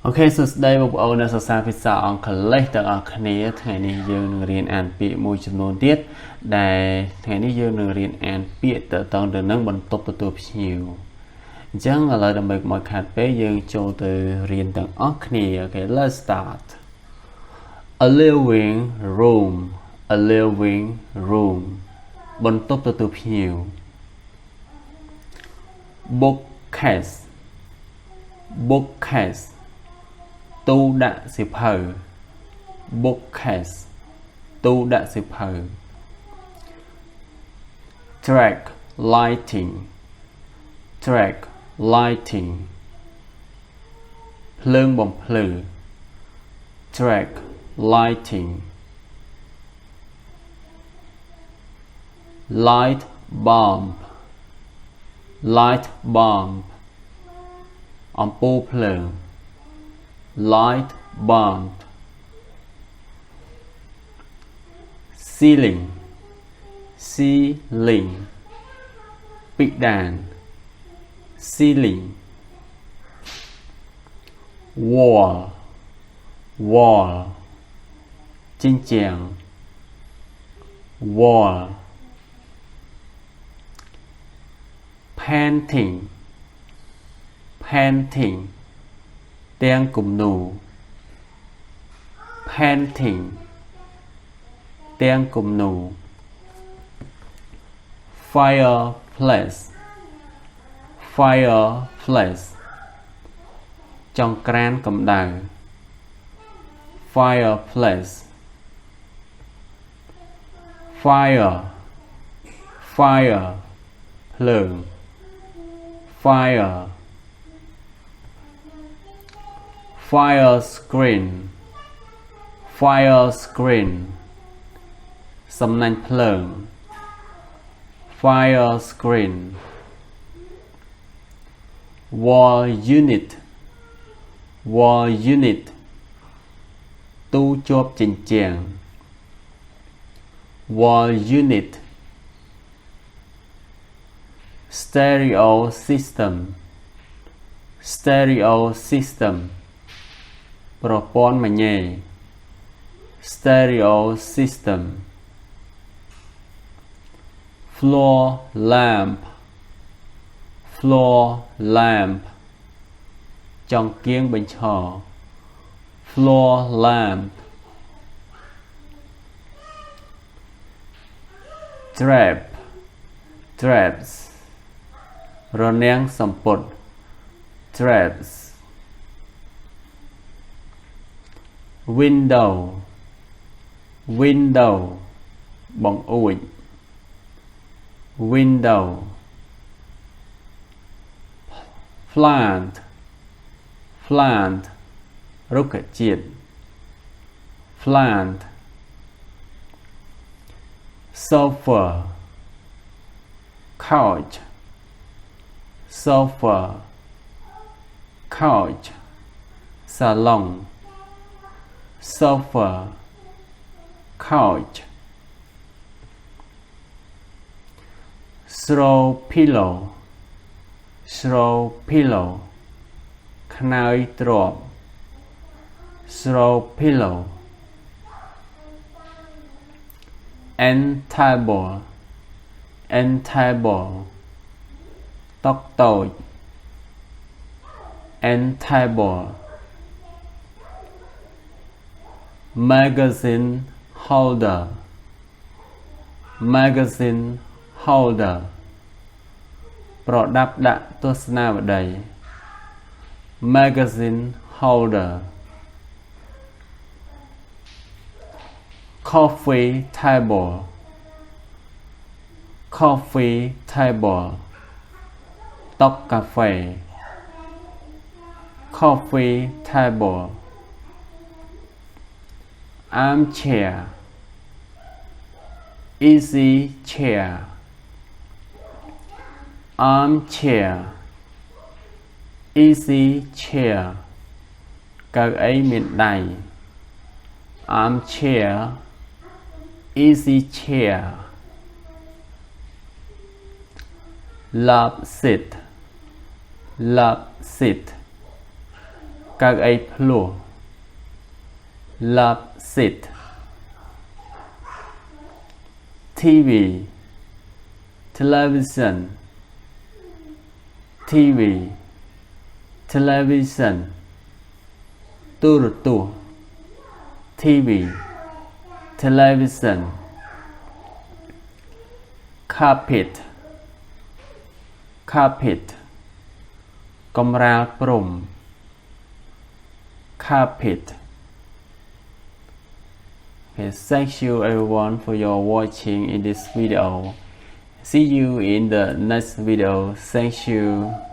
Ok, so today we'll own a service on collect the clear tiny union and be much known did that tiny union and be the town the number top the top hill. Young a lot of make my cat pay young show the read the acne. Okay, let's start. A living room, a living room. Bon top the top hill. Bookcase, bookcase. Tu đã xếp hờ bookcase tu đã xếp hờ track lighting track lighting phơn bom phừ track lighting light bulb ampule phơn light bulb ceiling big dan ceiling wall trên chàng wall painting đang cùng nụ painting đang cùng nụ fireplace trong kran cầm đào fireplace fire lửa fire screen sầm nanh phượng fire screen wall unit tu chộp chỉnh chàng wall unit stereo system propon mà nhẹ stereo system floor lamp trong kiêng bên trò floor lamp traps rôn nén sầm bột traps window bằng ủi window plant rocket jet plant sofa couch salon sofa couch straw pillow khăn trộm straw pillow end table tóc tồi end table magazine holder product đã tôi na vào đây magazine holder coffee table tóc cà phê coffee table armchair easy chair các ấy miền đầy armchair easy chair love seat các ấy plua love seat TV television TV television turtu TV television carpet carpet កម្រាលព្រំ carpet. Okay, thank you everyone for your watching in this video. See you in the next video. Thank you.